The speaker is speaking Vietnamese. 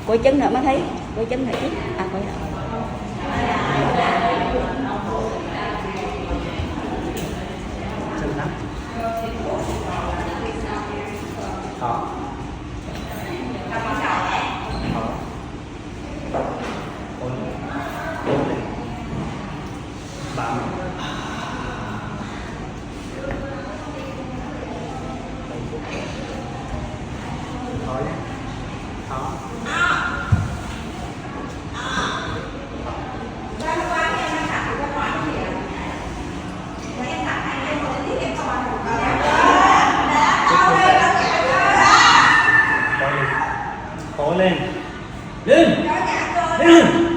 Quay chân nữa mới thấy. Quay chân nữa chứ. À quay nữa. Chân nắp. Đó. Bám. Thôi nhé. Đó. Cố lên. Lên. Lên.